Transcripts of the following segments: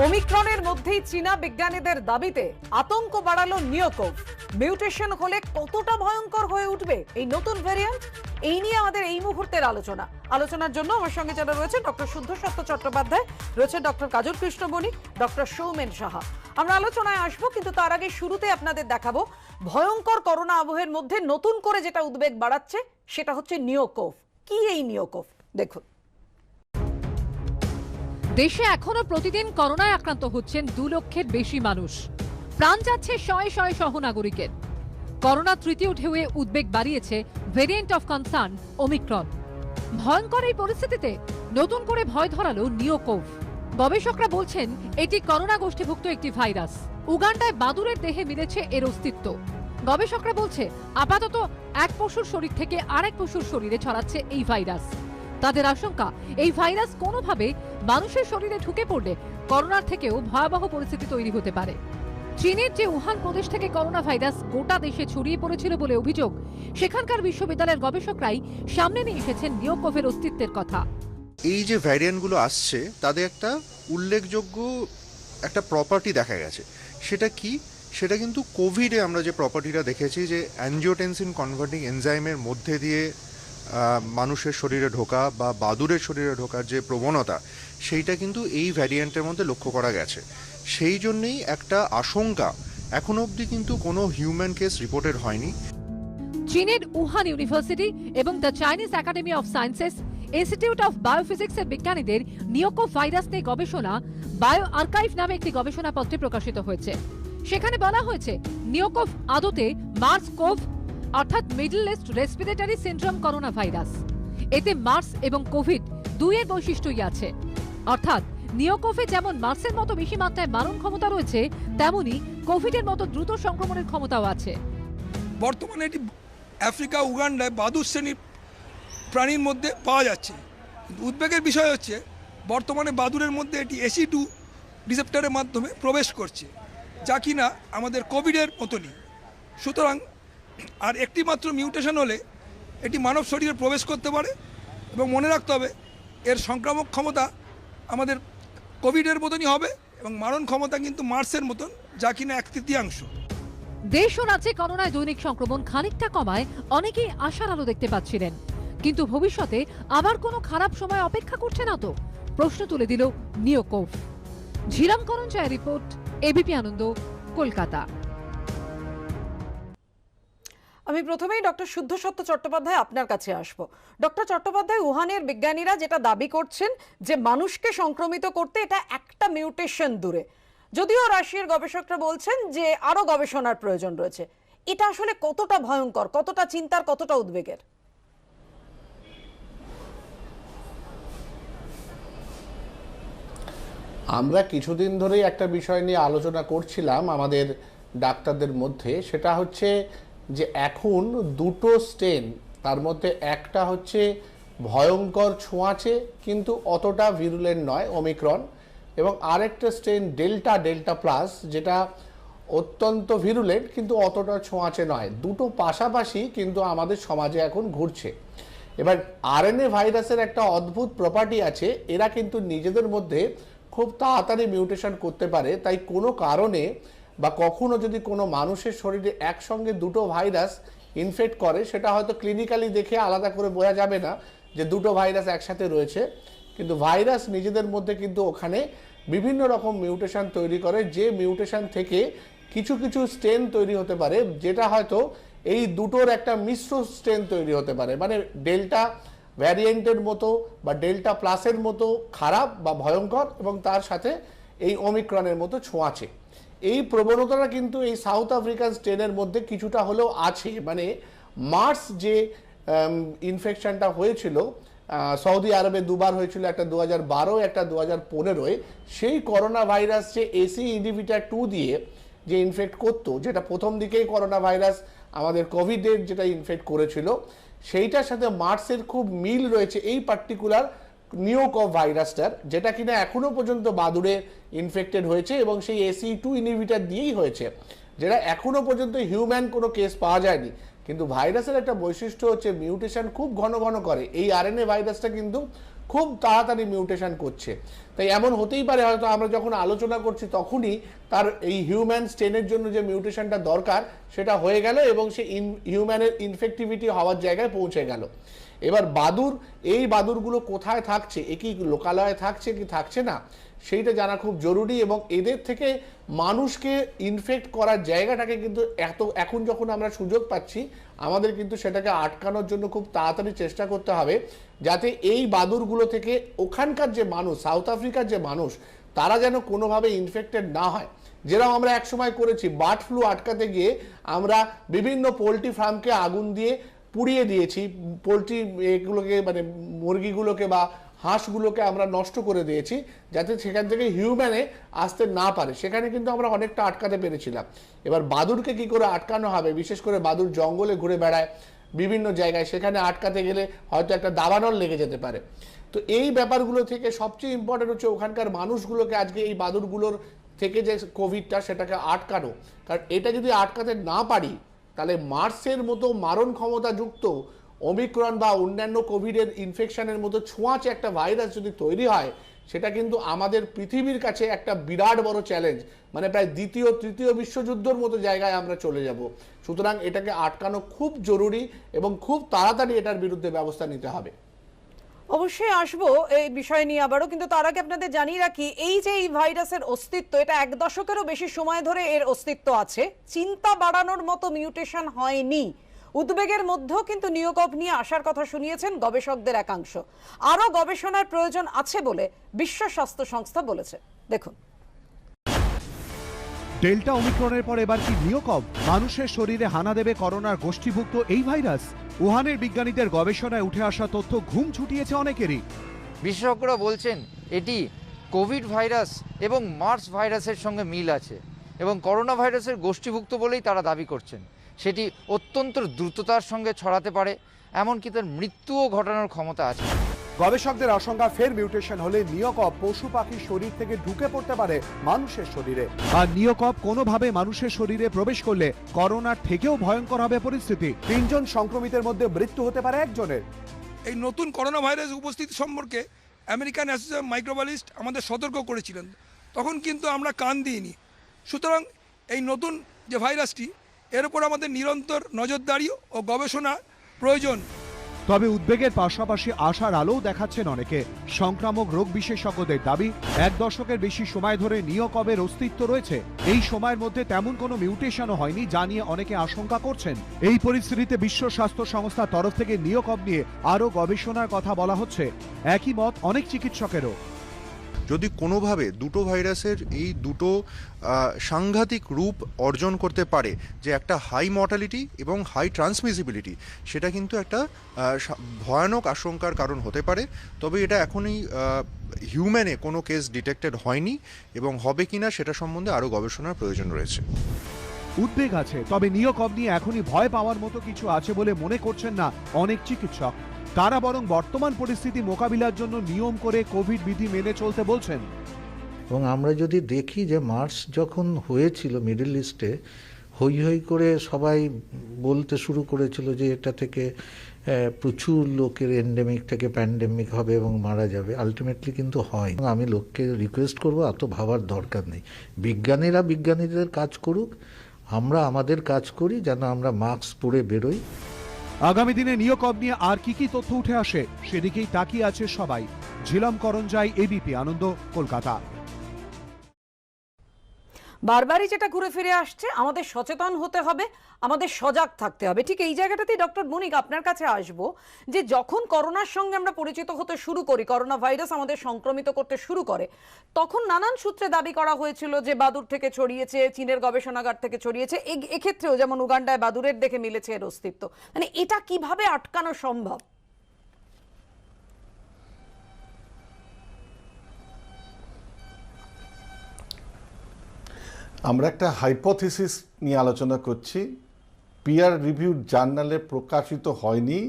ওমিক্রনের মধ্যেই চীনা বিজ্ঞানীদের দাবিতে আতঙ্ক বাড়ালো নিওকোভ। মিউটেশন হলে কতটা ভয়ঙ্কর হয়ে উঠবে এই নতুন ভ্যারিয়েন্ট, এই নিয়ে আমাদের এই মুহূর্তের আলোচনার জন্য আমার সঙ্গে যারা রয়েছে ডক্টর শুদ্ধসত্য চট্টোপাধ্যায়, রয়েছে ডক্টর কাজল কৃষ্ণ বণিক, ডক্টর সৌমেন সাহা। আমরা আলোচনায় আসবো, কিন্তু তার আগে শুরুতে আপনাদের দেখাবো ভয়ঙ্কর করোনা আবহের মধ্যে নতুন করে যেটা উদ্বেগ বাড়াচ্ছে সেটা হচ্ছে নিওকোভ। কি এই নিওকোভ দেখুন। দেশে এখনো প্রতিদিন করোনায় আক্রান্ত হচ্ছেন 2 লক্ষের বেশি মানুষ। প্রাণ যাচ্ছে শয়ে শয়ে সহনাগরিকের। করোনা তৃতীয় ঢেউয়ে উদ্বেগ বাড়িয়েছে ভেরিয়েন্ট অফ কনসার্ন ওমিক্রন। ভয়ঙ্কর এই পরিস্থিতিতে নতুন করে ভয় ধরালো নিওকোভ। গবেষকরা বলছেন এটি করোনা গোষ্ঠীভুক্ত একটি ভাইরাস। উগান্ডায় বাদুড়ের দেহে মিলেছে এর অস্তিত্ব। গবেষকরা বলছে আপাতত এক পশুর শরীর থেকে আরেক পশুর শরীরে ছড়াচ্ছে এই ভাইরাস। তাদের আশঙ্কা এই ভাইরাস কোনোভাবে মানুষের শরীরে ঢুকে পড়লে করোনার থেকেও ভয়াবহ পরিস্থিতি তৈরি হতে পারে। চীনের যে উহান প্রদেশ থেকে করোনা ভাইরাস গোটা দেশে ছড়িয়ে পড়েছিল বলে অভিযোগ, সেখানকার বিশ্ববিদ্যালয়ের গবেষকরাই সামনে নিয়ে এসেছেন নিওকোভের অস্তিত্বের কথা। এই যে ভ্যারিয়েন্টগুলো আসছে তাদের একটা উল্লেখযোগ্য একটা প্রপার্টি দেখা গেছে। সেটা কি? সেটা কিন্তু কোভিডে আমরা যে প্রপার্টিটা দেখেছি, যে অ্যানজিওটেনসিন কনভার্টিং এনজাইমের মধ্যে দিয়ে মানুষের শরীরে ঢোকা বা বাদুড়ের শরীরে ঢোকার যে প্রবণতা, সেইটা কিন্তু এই ভ্যারিয়েন্টের মধ্যে লক্ষ্য করা গেছে। সেই জন্যেই একটা আশঙ্কা। এখনো অবধি কিন্তু কোনো হিউম্যান কেস রিপোর্টেড হয়নি। চীনের উহান ইউনিভার্সিটি এবং the Chinese academy of sciences institute of বায়োফিজিক্সের বিজ্ঞানীদের নিওকোভ ভাইরাস নিয়ে গবেষণা বায়ো আর্কাইভ নামে একটি গবেষণাপত্রে প্রকাশিত হয়েছে। সেখানে বলা হয়েছে নিওকোভ আদতে মার্স কোভ অর্থাৎ middle east respiratory syndrome corona virus. এতে মার্স এবং কোভিড দুইয়ের বৈশিষ্ট্যই আছে। অর্থাৎ নিওকোভে যেমন মার্সের মতো বেশি মাত্রায় মারণ ক্ষমতা রয়েছে, তেমনি কোভিডের মতো দ্রুত সংক্রমণের ক্ষমতাও আছে। বর্তমানে এটি আফ্রিকা উগান্ডায় বাদুড় শ্রেণীর প্রাণীর মধ্যে পাওয়া যাচ্ছে। উদ্বেগের বিষয় হচ্ছে বর্তমানে বাদুড়ের মধ্যে এটি AC2 রিসেপ্টরের মাধ্যমে প্রবেশ করছে, যা কিনা আমাদের কোভিডের মতনই। সুতরাং আর একটি মাত্র মিউটেশন হলে এটি মানব শরীরে প্রবেশ করতে পারে, এবং মনে রাখতে হবে এর সংক্রামক ক্ষমতা আমাদের কোভিডের মতনই হবে, এবং মারণ ক্ষমতা কিন্তু মার্সের মতন, যা কিনা 1/3। দেশ ও রাজ্যে করোনায় দৈনিক সংক্রমণ খানিকটা কমায় অনেকেই আশার আলো দেখতে পাচ্ছিলেন, কিন্তু ভবিষ্যতে আবার কোনো খারাপ সময় অপেক্ষা করছে না তো? প্রশ্ন তুলে দিল নিওকোভ। ঝিরাম করঞ্জয়ের রিপোর্ট, ABP আনন্দ, কলকাতা। আমি প্রথমেই ডক্টর শুদ্ধসত্য চট্টোপাধ্যায় আপনার কাছে আসবো। ডক্টর চট্টোপাধ্যায়, উহানের বিজ্ঞানীরা যেটা দাবি করছেন যে মানুষকে সংক্রমিত করতে এটা একটা মিউটেশন দূরে, যদিও রাশিয়ার গবেষকরা বলছেন যে আরো গবেষণার প্রয়োজন রয়েছে। এটা আসলে কতটা ভয়ঙ্কর, কতটা চিন্তার, কতটা উদ্বেগের? আমরা কিছুদিন ধরেই একটা বিষয় নিয়ে আলোচনা করছিলাম আমাদের ডাক্তারদের মধ্যে, সেটা হচ্ছে যে এখন দুটো স্টেন, তার মধ্যে একটা হচ্ছে ভয়ঙ্কর ছোঁয়াচে কিন্তু অতটা ভিরুলেন্ট নয়, ওমিক্রন, এবং আরেকটা স্টেন ডেল্টা প্লাস, যেটা অত্যন্ত ভিরুলেন্ট কিন্তু অতটা ছোঁয়াচে নয়। দুটো পাশাপাশি কিন্তু আমাদের সমাজে এখন ঘুরছে। এবার RNA ভাইরাসের একটা অদ্ভুত প্রপার্টি আছে, এরা কিন্তু নিজেদের মধ্যে খুব তাড়াতাড়ি মিউটেশন করতে পারে। তাই কোনো কারণে বা কখনো যদি কোনো মানুষের শরীরে একসঙ্গে দুটো ভাইরাস ইনফেক্ট করে, সেটা হয়তো ক্লিনিক্যালি দেখে আলাদা করে বোঝা যাবে না যে দুটো ভাইরাস একসাথে রয়েছে, কিন্তু ভাইরাস নিজেদের মধ্যে কিন্তু ওখানে বিভিন্ন রকম মিউটেশন তৈরি করে, যে মিউটেশন থেকে কিছু কিছু স্টেন তৈরি হতে পারে, যেটা হয়তো এই দুটোর একটা মিশ্র স্টেন তৈরি হতে পারে। মানে ডেল্টা ভ্যারিয়েন্টের মতো বা ডেল্টা প্লাসের মতো খারাপ বা ভয়ঙ্কর, এবং তার সাথে এই ওমিক্রনের মতো ছোঁয়াচে। এই প্রবণতাটা কিন্তু এই সাউথ আফ্রিকান স্ট্রেনের মধ্যে কিছুটা হলেও আছে। মানে মার্স যে ইনফেকশনটা হয়েছিল, সৌদি আরবে দুবার হয়েছিল, একটা 2012, একটা 2015, সেই করোনা ভাইরাস যে AC ইনহিবিটর 2 দিয়ে যে ইনফেক্ট করতো, যেটা প্রথম দিকেই করোনা ভাইরাস আমাদের কোভিডের যেটা ইনফেক্ট করেছিল, সেইটার সাথে মার্সের খুব মিল রয়েছে এই পার্টিকুলার নিওকোভ ভাইরাসটার, যেটা কিনা এখনো পর্যন্ত বাদুড়ে ইনফেক্টেড হয়েছে, এবং সেই AC2 ইনহিবিটর দিয়েই হয়েছে, যেটা এখনো পর্যন্ত হিউম্যান কোনো কেস পাওয়া যায়নি। কিন্তু ভাইরাসের একটা বৈশিষ্ট্য হচ্ছে মিউটেশন খুব ঘন ঘন করে। এই RNA ভাইরাসটা কিন্তু খুব তাড়াতাড়ি মিউটেশন করছে। তাই এমন হতেই পারে হয়তো আমরা যখন আলোচনা করছি তখনই তার এই হিউম্যান স্টেনের জন্য যে মিউটেশনটা দরকার সেটা হয়ে গেল এবং সে হিউম্যানের ইনফেক্টিভিটি হওয়ার জায়গায় পৌঁছে গেল। এবার বাদুড়, এই বাদুড়গুলো কোথায় থাকছে, এ কি লোকালয়ে থাকছে কি থাকছে না সেইটা জানা খুব জরুরি, এবং এদের থেকে মানুষকে ইনফেক্ট করার জায়গাটাকে কিন্তু এখন যখন আমরা সুযোগ পাচ্ছি আমাদের কিন্তু সেটাকে আটকানোর জন্য খুব তাড়াতাড়ি চেষ্টা করতে হবে, যাতে এই বাদুড়গুলো থেকে ওখানকার যে মানুষ, সাউথ আফ্রিকার যে মানুষ, তারা যেন কোনোভাবে ইনফেক্টেড না হয়। যেরকম আমরা একসময় করেছি, বার্ড ফ্লু আটকাতে গিয়ে আমরা বিভিন্ন পোলট্রি ফার্মকে আগুন দিয়ে পুড়িয়ে দিয়েছি, পোলট্রি এগুলোকে মানে মুরগিগুলোকে বা হাঁসগুলোকে আমরা নষ্ট করে দিয়েছি যাতে সেখান থেকে হিউম্যানে আসতে না পারে। সেখানে কিন্তু আমরা অনেকটা আটকাতে পেরেছিলাম। এবার বাদুড়কে কি করে আটকানো হবে, বিশেষ করে বাদুড় জঙ্গলে ঘুরে বেড়ায় বিভিন্ন জায়গায়, সেখানে আটকাতে গেলে হয়তো একটা দাবানল লেগে যেতে পারে। তো এই ব্যাপারগুলো থেকে সবচেয়ে ইম্পর্টেন্ট হচ্ছে ওখানকার মানুষগুলোকে আজকে এই বাদুড়গুলোর থেকে যে কোভিডটা সেটাকে আটকানো। কারণ এটা যদি আটকাতে না পারি তাহলে মার্সের মতো মারণ ক্ষমতাযুক্ত ওমিক্রন বা অন্যান্য কোভিডের ইনফেকশনের মতো ছোঁয়াচে একটা ভাইরাস যদি তৈরি হয় সেটা কিন্তু আমাদের পৃথিবীর কাছে একটা বিরাট বড় চ্যালেঞ্জ, মানে প্রায় দ্বিতীয় তৃতীয় বিশ্বযুদ্ধের মতো জায়গায় আমরা চলে যাব। সুতরাং এটাকে আটকানো খুব জরুরি এবং খুব তাড়াতাড়ি এটার বিরুদ্ধে ব্যবস্থা নিতে হবে। অবশ্যই আসবো এই বিষয় নিয়ে আবারও, কিন্তু তার আগে আপনাদের জানিয়ে রাখি এই যে এই ভাইরাসের অস্তিত্ব, এটা 1 দশকেরও বেশি সময় ধরে এর অস্তিত্ব আছে। চিন্তা বাড়ানোর মতো মিউটেশন হয়নি। উদ্বেগের মধ্যেও কিন্তু নিয়োগক নিয়ে আসার কথা শুনিয়েছেন গবেষকদের একাংশ। আরও গবেষণার প্রয়োজন আছে বলে বিশ্ব স্বাস্থ্য সংস্থা বলেছে। দেখুন, ডেল্টা ওমিক্রনের পর এবার কি নিয়োকব মানুষের শরীরে হানা দেবে করোনার গোষ্ঠীভুক্ত এই ভাইরাস? উহানের বিজ্ঞানীদের গবেষণায় উঠে আসা তথ্য ঘুম ছুটিয়েছে অনেকেরই। বিশেষজ্ঞরা বলছেন এটি কোভিড ভাইরাস এবং মার্স ভাইরাসের সঙ্গে মিল আছে এবং করোনা ভাইরাসের গোষ্ঠীভুক্ত বলেই তারা দাবি করছেন। সেটি অত্যন্ত দ্রুততার সঙ্গে ছড়াতে পারে, এমনকি তার মৃত্যুও ঘটানোর ক্ষমতা আছে। গবেষকদের আশঙ্কা ফের মিউটেশন হলে নিয়োকব পশু পাখির শরীর থেকে ঢুকে পড়তে পারে মানুষের শরীরে, আর নিয়োকব কোনোভাবে মানুষের শরীরে প্রবেশ করলে করোনার থেকেও ভয়ঙ্কর হবে পরিস্থিতি। 3 জন সংক্রমিতের মধ্যে মৃত্যু হতে পারে একজনের। এই নতুন করোনা ভাইরাস উপস্থিতি সম্পর্কে আমেরিকান অ্যাসোসিয়েশন মাইক্রোবায়োলজিস্ট আমাদের সতর্ক করেছিলেন, তখন কিন্তু আমরা কান দিইনি। সুতরাং এই নতুন যে ভাইরাসটি, এর উপর আমাদের নিরন্তর নজরদারি ও গবেষণা প্রয়োজন। তবে উদ্বেগের পাশাপাশি আশার আলোও দেখাচ্ছেন অনেকে। সংক্রামক রোগ বিশেষজ্ঞদের দাবি 1 দশকের বেশি সময় ধরে নিয়োকবের অস্তিত্ব রয়েছে। এই সময়ের মধ্যে তেমন কোনো মিউটেশনও হয়নি, যা নিয়ে অনেকে আশঙ্কা করছেন। এই পরিস্থিতিতে বিশ্ব স্বাস্থ্য সংস্থার তরফ থেকে নিয়োকব নিয়ে আরও গবেষণার কথা বলা হচ্ছে। একই মত অনেক চিকিৎসকেরও। যদি কোনোভাবে দুটো ভাইরাসের এই দুটো সাংঘাতিক রূপ অর্জন করতে পারে, যে একটা হাই মর্টালিটি এবং হাই ট্রান্সমিসিবিলিটি, সেটা কিন্তু একটা ভয়ানক আশঙ্কার কারণ হতে পারে। তবে এটা এখনই হিউম্যানে কোনো কেস ডিটেক্টেড হয়নি এবং হবে কিনা সেটা সম্বন্ধে আরও গবেষণার প্রয়োজন রয়েছে। উদ্বেগ আছে, তবে নিয়োকব নিয়ে এখনই ভয় পাওয়ার মতো কিছু আছে বলে মনে করছেন না অনেক চিকিৎসক। তারা বরং বর্তমান পরিস্থিতি মোকাবিলার জন্য নিয়ম করে কোভিড বিধি মেনে চলতে বলছেন। এবং আমরা যদি দেখি যে মার্চ যখন হয়েছিল মিডল ইস্টে, হই হই করে সবাই বলতে শুরু করেছিল যে এটা থেকে প্রচুর লোকের এন্ডেমিক থেকে প্যান্ডেমিক হবে এবং মারা যাবে। আলটিমেটলি কিন্তু হয়। আমি লোককে রিকোয়েস্ট করব, এত ভাবার দরকার নেই। বিজ্ঞানীরা বিজ্ঞানীদের কাজ করুক, আমরা আমাদের কাজ করি, যেন আমরা মাস্ক পরে বেরোই। আগামী দিনে নিয়োকব নিয়ে আর কি কি তথ্য উঠে আসে সেদিকেই তাকিয়ে আছে সবাই। ঝিলম করঞ্জাই, এবিপি আনন্দ, কলকাতা। বারবারই যেটা ঘুরে ফিরে আসছে, আমাদের সচেতন হতে হবে, আমাদের সজাগ থাকতে হবে। ঠিক এই জায়গাটাতেই ডক্টর বণিক আপনার কাছে আসবো, যে যখন করোনার সঙ্গে আমরা পরিচিত হতে শুরু করি, করোনা ভাইরাস আমাদের সংক্রমিত করতে শুরু করে, তখন নানান সূত্রে দাবি করা হয়েছিল যে বাদুড় থেকে ছড়িয়েছে, চীনের গবেষণাগার থেকে ছড়িয়েছে। এক্ষেত্রেও যেমন উগান্ডায় বাদুড়ের দেখে মিলেছে এর অস্তিত্ব। মানে এটা কিভাবে আটকানো সম্ভব? আমরা একটা হাইপোথিসিস নিয়ে আলোচনা করছি, পিয়ার রিভিউড জার্নালে প্রকাশিত হয়নি,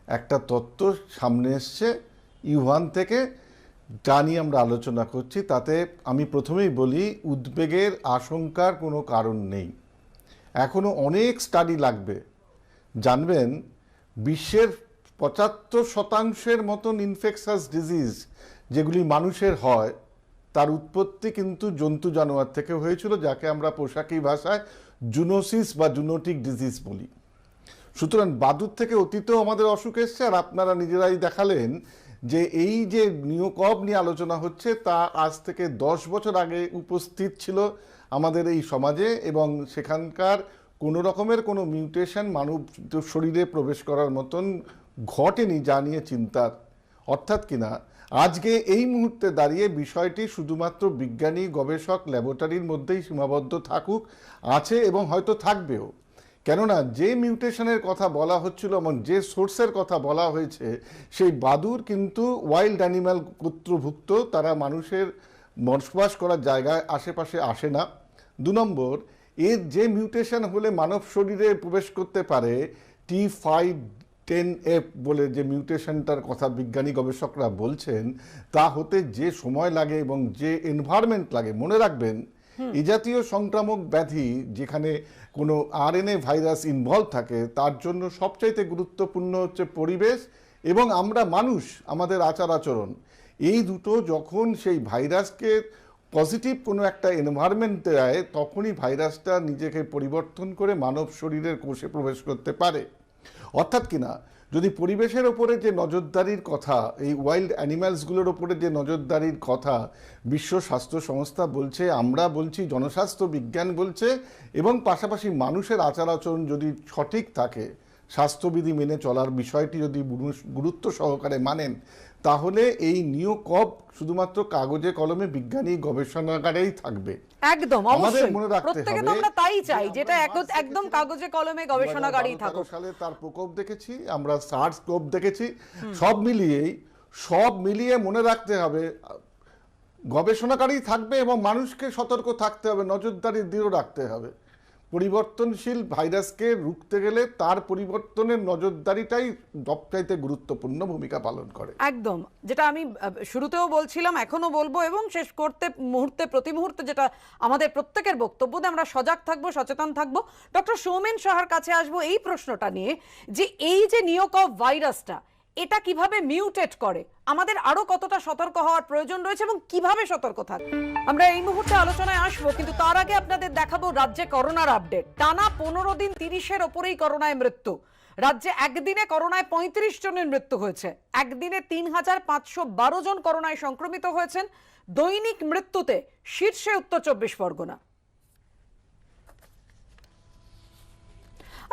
একটা তত্ত্ব সামনে এসছে ইউহান থেকে, যা নিয়ে আমরা আলোচনা করছি। তাতে আমি প্রথমেই বলি, উদ্বেগের আশঙ্কার কোনো কারণ নেই। এখনও অনেক স্টাডি লাগবে। জানবেন, বিশ্বের 75% মতন ইনফেকশাস ডিজিজ যেগুলি মানুষের হয় তার উৎপত্তি কিন্তু জন্তু জানোয়ার থেকে হয়েছিল, যাকে আমরা পোশাকি ভাষায় জুনোসিস বা জুনোটিক ডিজিজ বলি। সুতরাং বাদুর থেকে অতীতেও আমাদের অসুখ এসছে, আর আপনারা নিজেরাই দেখালেন যে এই যে নিওকব নিয়ে আলোচনা হচ্ছে তা আজ থেকে 10 বছর আগে উপস্থিত ছিল আমাদের এই সমাজে, এবং সেখানকার কোনো রকমের কোনো মিউটেশন মানব শরীরে প্রবেশ করার মতন ঘটেনি, যা নিয়ে চিন্তার। অর্থাৎ কিনা আজকে এই মুহূর্তে দাঁড়িয়ে বিষয়টি শুধুমাত্র বিজ্ঞানী গবেষক ল্যাবরেটরির মধ্যেই সীমাবদ্ধ থাকুক, আছে এবং হয়তো থাকবেও। কেননা যে মিউটেশনের কথা বলা হচ্ছিল এবং যে সোর্সের কথা বলা হয়েছে, সেই বাদুর কিন্তু ওয়াইল্ড অ্যানিম্যাল গোত্রভুক্ত, তারা মানুষের বসবাস করার জায়গায় আশেপাশে আসে না। 2 নম্বর, এর যে মিউটেশন হলে মানব শরীরে প্রবেশ করতে পারে, T510F বলে যে মিউটেশনটার কথা বিজ্ঞানী গবেষকরা বলছেন, তা হতে যে সময় লাগে এবং যে এনভায়রনমেন্ট লাগে, মনে রাখবেন এই জাতীয় সংক্রামক ব্যাধি যেখানে কোনো আরএনএ ভাইরাস ইনভলভ থাকে, তার জন্য সবচাইতে গুরুত্বপূর্ণ হচ্ছে পরিবেশ এবং আমরা মানুষ, আমাদের আচার আচরণ। এই দুটো যখন সেই ভাইরাসকে পজিটিভ কোনো একটা এনভায়রনমেন্ট দেয়, তখনই ভাইরাসটা নিজেকে পরিবর্তন করে মানব শরীরের কোষে প্রবেশ করতে পারে। অর্থাৎ কিনা যদি পরিবেশের ওপরে যে নজরদারির কথা, এই ওয়াইল্ড অ্যানিম্যালসগুলোর ওপরে যে নজরদারির কথা বিশ্ব স্বাস্থ্য সংস্থা বলছে, আমরা বলছি, জনস্বাস্থ্য বিজ্ঞান বলছে, এবং পাশাপাশি মানুষের আচার আচরণ যদি সঠিক থাকে, স্বাস্থ্যবিধি মেনে চলার বিষয়টি যদি গুরুত্ব সহকারে মানেন, তাহলে এই নিওকব শুধুমাত্র কাগজে কলমে বিজ্ঞানী গবেষণাগারেই থাকবে। একদম, আমাদের অবশ্যই মনে রাখতে প্রত্যেকে তো হবে আমরা তাই চাই, যে যেটা আমরা একদম কাগজে কলমে গবেষণাগারেই থাকুক। 2012 সালে তার প্রকোপ দেখেছি, আমরা সার্স কোপ দেখেছি, সব মিলিয়ে মনে রাখতে হবে গবেষণাগারই থাকবে এবং মানুষকে সতর্ক থাকতে হবে, নজরদারি দৃঢ় রাখতে হবে। পরিবর্তনশীল ভাইরাসকে রুখতে গেলে তার পরিবর্তনের নজরদারিটাই সবচাইতে গুরুত্বপূর্ণ ভূমিকা পালন করে। একদম, যেটা আমি শুরুতেও বলছিলাম, এখনো বলবো, এবং শেষ করতে মুহূর্তে প্রতি মুহূর্তে যেটা আমাদের প্রত্যেকের বক্তব্য, যে আমরা সজাগ থাকবো, সচেতন থাকবো। ডক্টর সৌমেন সাহার কাছে আসবো এই প্রশ্নটা নিয়ে, যে এই যে নিওকব ভাইরাসটা, এটা কিভাবে মিউটেট করে, আমাদের আরো কতটা সতর্ক হওয়ার প্রয়োজন রয়েছে এবং কিভাবে সতর্ক থাকবে, আমরা এই মুহূর্তে আলোচনায় আসবো। কিন্তু তার আগে আপনাদের দেখাবো রাজ্যে করোনার আপডেট। টানা 15 দিন 30-এর ওপরেই করোনায় মৃত্যু। রাজ্যে একদিনে করোনায় 35 জনের মৃত্যু হয়েছে। একদিনে 3512 জন করোনায় সংক্রমিত হয়েছেন। দৈনিক মৃত্যুতে শীর্ষে উত্তর 24 পরগনা।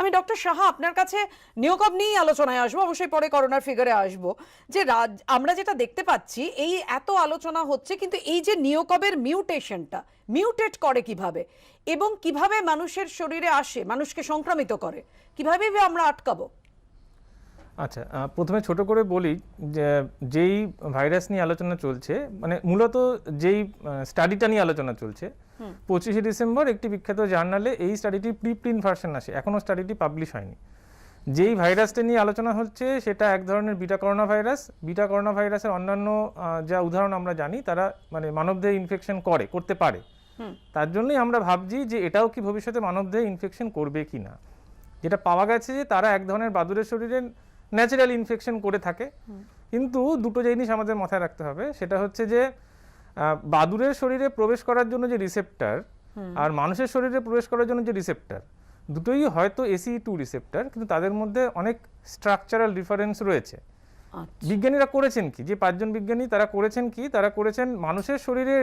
আমি ডক্টর সাহা আপনার কাছে নিওকব নিয়েই আলোচনায় আসবো, অবশ্যই পরে করোনার ফিগারে আসবো। যে আমরা যেটা দেখতে পাচ্ছি, এই এত আলোচনা হচ্ছে, কিন্তু এই যে নিওকবের মিউটেশনটা মিউটেট করে কিভাবে এবং কিভাবে মানুষের শরীরে আসে, মানুষকে সংক্রামিত করে, কিভাবে আমরা আটকাবো? আচ্ছা, প্রথমে ছোট করে বলি যে যেই ভাইরাস নিয়ে আলোচনা চলছে, মানে মূলত যেই স্টাডিটা নিয়ে আলোচনা চলছে, 25শে ডিসেম্বর একটি বিখ্যাত জার্নালে এই স্টাডিটি প্রিপ্রিন্ট ভার্সন আসে, এখনও স্টাডিটি পাবলিশ হয়নি। যেই ভাইরাসটা নিয়ে আলোচনা হচ্ছে সেটা এক ধরনের beta corona virus. Beta corona ভাইরাসের অন্যান্য যা উদাহরণ আমরা জানি, তারা মানে মানবদেহে ইনফেকশন করতে পারে। তার জন্যই আমরা ভাবছি যে এটাও কি ভবিষ্যতে মানবদেহে ইনফেকশন করবে কি না। যেটা পাওয়া গেছে যে তারা এক ধরনের বাদুড়ের শরীরে ন্যাচারাল ইনফেকশন করে থাকে। কিন্তু দুটো জিনিস আমাদের মাথায় রাখতে হবে, সেটা হচ্ছে যে বাদুড়ের শরীরে প্রবেশ করার জন্য যে রিসেপ্টর আর মানুষের শরীরে প্রবেশ করার জন্য যে রিসেপ্টর, দুটোই হয়তো ACE2 রিসেপ্টর, কিন্তু তাদের মধ্যে অনেক স্ট্রাকচারাল ডিফারেন্স রয়েছে। বিজ্ঞানীরা করেছেন কি, যে 5 জন বিজ্ঞানী তারা করেছেন মানুষের শরীরের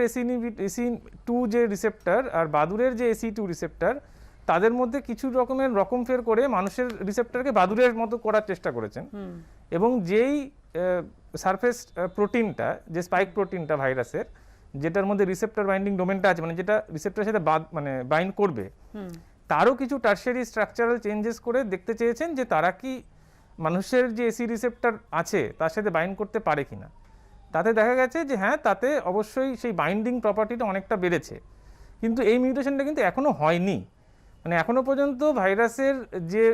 ACE2 যে রিসেপ্টর আর বাদুড়ের যে ACE2 রিসেপ্টর, তাদের মধ্যে কিছু রকমফের করে মানুষের রিসেপ্টরকে বাদুড়ের মতো করার চেষ্টা করেছেন। এবং যেই সারফেস প্রোটিনটা, যে স্পাইক প্রোটিনটা ভাইরাসের, যেটার মধ্যে রিসেপ্টর বাইন্ডিং ডোমেনটা আছে, মানে যেটা রিসেপ্টরের সাথে বাইন্ড করবে, তারও কিছু টার্সিয়ারি স্ট্রাকচারাল চেঞ্জেস করে দেখতে চেয়েছেন যে তারা কি মানুষের যে এসি রিসেপ্টর আছে তার সাথে বাইন্ড করতে পারে কিনা। তাতে দেখা গেছে যে হ্যাঁ, তাতে অবশ্যই সেই বাইন্ডিং প্রপার্টিটা অনেকটা বেড়েছে। কিন্তু এই মিউটেশনটা কিন্তু এখনও হয়নি, মানে এখনও পর্যন্ত ভাইরাসের যে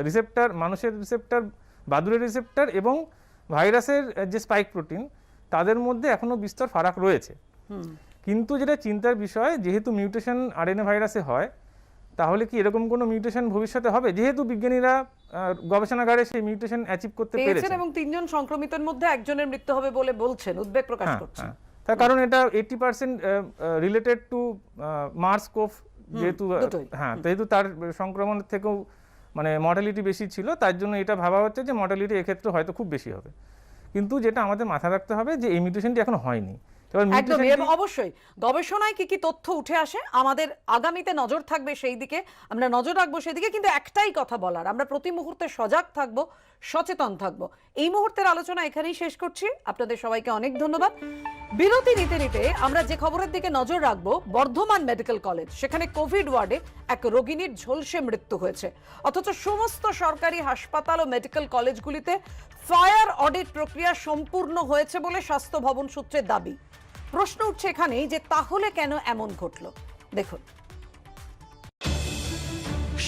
রিসেপ্টর, মানুষের রিসেপ্টর, বাদুড়ের রিসেপ্টর এবং ভাইরাসের যে স্পাইক প্রোটিন, তাদের মধ্যে এখনও বিস্তর ফারাক রয়েছে। কিন্তু যেটা চিন্তার বিষয়, যেহেতু মিউটেশন আরএনএ ভাইরাসে হয়, তাহলে কি এরকম কোনো মিউটেশন ভবিষ্যতে হবে, যেহেতু বিজ্ঞানীরা গবেষণাগারে সেই মিউটেশন অ্যাচিভ করতে পেয়েছেন পেরেছেন এবং 3 জন সংক্রমিতের মধ্যে একজনের মৃত্যু হবে বলে বলছেন, উদ্বেগ প্রকাশ করছেন। তার কারণ এটা 80% রিলেটেড টু মার্স কোভ, যেহেতু যেহেতু তার সংক্রমণের থেকেও মানে মর্টালিটি বেশি ছিল, তার জন্য এটা ভাবা হচ্ছে যে মর্টালিটি এক্ষেত্রে হয়তো খুব বেশি হবে। কিন্তু যেটা আমাদের মাথায় রাখতে হবে যে এই মিউটেশনটি এখনো হয়নি। একদম, অবশ্যই গবেষণায় কি কি তথ্য উঠে আসে আমাদের আগামীতে নজর থাকবে সেই দিকে, আমরা নজর রাখবো সেই দিকে। কিন্তু একটাই কথা বলার, আমরা প্রতি মুহূর্তে সজাগ থাকবো, সচেতন থাকবো। এই মুহূর্তের আলোচনা এখানেই শেষ করছি। আপনাদের সবাইকে অনেক ধন্যবাদ। বিরতি নিতে নিতে আমরা যে খবরের দিকে নজর রাখবো, বর্ধমান মেডিকেল কলেজ, সেখানে কোভিড ওয়ার্ডে এক রোগিনীর ঝলসে মৃত্যু হয়েছে, অথচ সমস্ত সরকারি হাসপাতাল ও মেডিকেল কলেজগুলিতে ফায়ার অডিট প্রক্রিয়া সম্পূর্ণ হয়েছে বলে স্বাস্থ্য ভবন সূত্রের দাবি। প্রশ্ন উঠছে এখানেই যে তাহলে কেন এমন ঘটলো, দেখুন।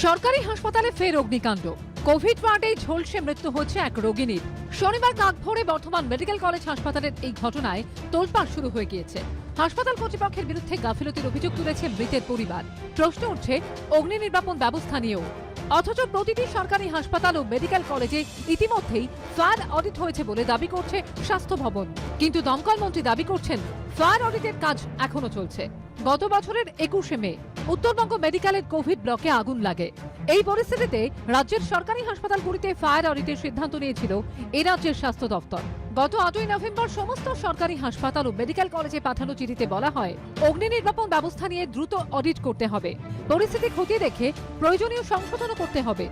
সরকারি হাসপাতালে ফের অগ্নিকাণ্ড, কোভিড ওয়ার্ডে ঝলসে মৃত্যু হচ্ছে এক রোগিনীর। শনিবার কাকভোরে বর্ধমান মেডিকেল কলেজ হাসপাতালের এই ঘটনায় তোলপাড় শুরু হয়ে গিয়েছে। হাসপাতাল কর্তৃপক্ষের বিরুদ্ধে গাফিলতির অভিযোগ তুলেছে মৃতের পরিবার। প্রশ্ন উঠছে অগ্নি নির্বাপন ব্যবস্থা নিয়েও। অথচ প্রতিটি সরকারি হাসপাতাল ও মেডিকেল কলেজে ইতিমধ্যেই ফায়ার অডিট হয়েছে বলে দাবি করছে স্বাস্থ্য ভবন। কিন্তু দমকল মন্ত্রী দাবি করছেন ফায়ার অডিটের কাজ এখনো চলছে। গত বছরের 21শে মে উত্তরবঙ্গ মেডিকেলের কোভিড ব্লকে আগুন লাগে। এই পরিস্থিতিতে রাজ্যের সরকারি হাসপাতালগুলিতে ফায়ার অডিটের সিদ্ধান্ত নিয়েছিল এ রাজ্যের স্বাস্থ্য দপ্তর। গত 8ই নভেম্বর সমস্ত সরকারি হাসপাতাল ও মেডিকেল কলেজে পাঠানো চিঠিতে বলা হয় অগ্নি নির্বাপন ব্যবস্থা নিয়ে দ্রুত অডিট করতে হবে, পরিস্থিতি খতিয়ে দেখে প্রয়োজনীয় সংশোধনও করতে হবে।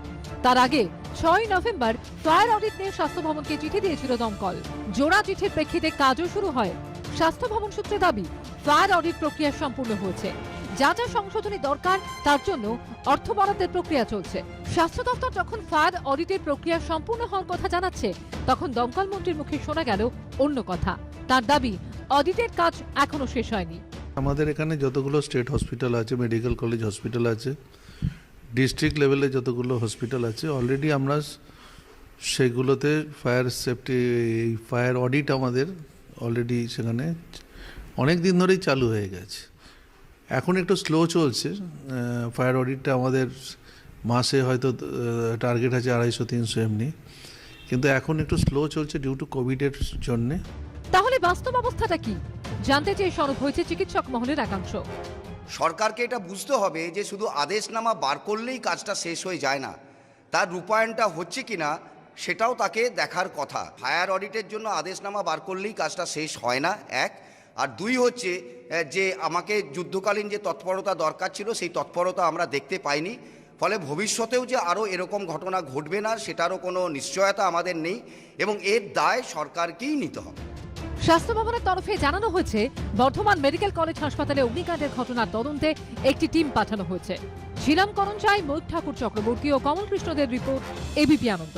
তার আগে 6ই নভেম্বর ফায়ার অডিট নিয়ে স্বাস্থ্য ভবনকে চিঠি দিয়েছিল দমকল। জোড়া চিঠির প্রেক্ষিতে কাজও শুরু হয়। স্বাস্থ্য ভবন সূত্রে দাবি ফায়ার অডিট প্রক্রিয়া সম্পূর্ণ হয়েছে, যা যা সংশোধনী দরকার তার জন্য অর্থ বরাদ্দের প্রক্রিয়া চলছে। স্বাস্থ্য দপ্তর যখন ফায়ার অডিটের প্রক্রিয়া সম্পূর্ণ হওয়ার কথা জানাচ্ছে, তখন দমকল মন্ত্রীর মুখে শোনা গেল অন্য কথা। তার দাবি অডিটের কাজ এখনো শেষ হয়নি। আমাদের এখানে যতগুলো স্টেট হসপিটাল আছে, মেডিকেল কলেজ হসপিটাল আছে, ডিস্ট্রিক্ট লেভেলে যতগুলো হসপিটাল আছে, অলরেডি আমরা সেগুলোতে ফায়ার সেফটি ফায়ার অডিট আমাদের অলরেডি সেখানে অনেক দিন ধরেই চালু হয়ে গেছে। এখন একটু স্লো চলছে ফায়ার অডিটটা, আমাদের মাসে হয়তো টার্গেট আছে 250-300 এমনি, কিন্তু এখন একটু স্লো চলছে ডিউ টু কোভিডের জন্যে। তাহলে বাস্তব অবস্থাটা কি জানতে চেয়ে সরব হয়েছে চিকিৎসক মহলের একাংশ। সরকারকে এটা বুঝতে হবে যে শুধু আদেশনামা বার করলেই কাজটা শেষ হয়ে যায় না, তার রূপায়ণটা হচ্ছে কিনা সেটাও তাকে দেখার কথা। ফায়ার অডিটের জন্য আদেশনামা বার করলেই কাজটা শেষ হয় না, এক। আর দুই হচ্ছে যে আমাকে যুদ্ধকালীন যে তৎপরতা দরকার ছিল সেই তৎপরতা আমরা দেখতে পাইনি, ফলে ভবিষ্যতেও যে আরও এরকম ঘটনা ঘটবে না সেটারও কোনো নিশ্চয়তা আমাদের নেই এবং এর দায় সরকারকেই নিতে হবে। স্বাস্থ্য ভবনের তরফে জানানো হয়েছে বর্ধমান মেডিকেল কলেজ হাসপাতালে অগ্নিকাণ্ডের ঘটনার তদন্তে একটি টিম পাঠানো হয়েছে। ঝিলাম করঞ্চাই, মৈত্র ঠাকুর চক্রবর্তী ও কমল কৃষ্ণদের রিপোর্ট, এবিপি আনন্দ।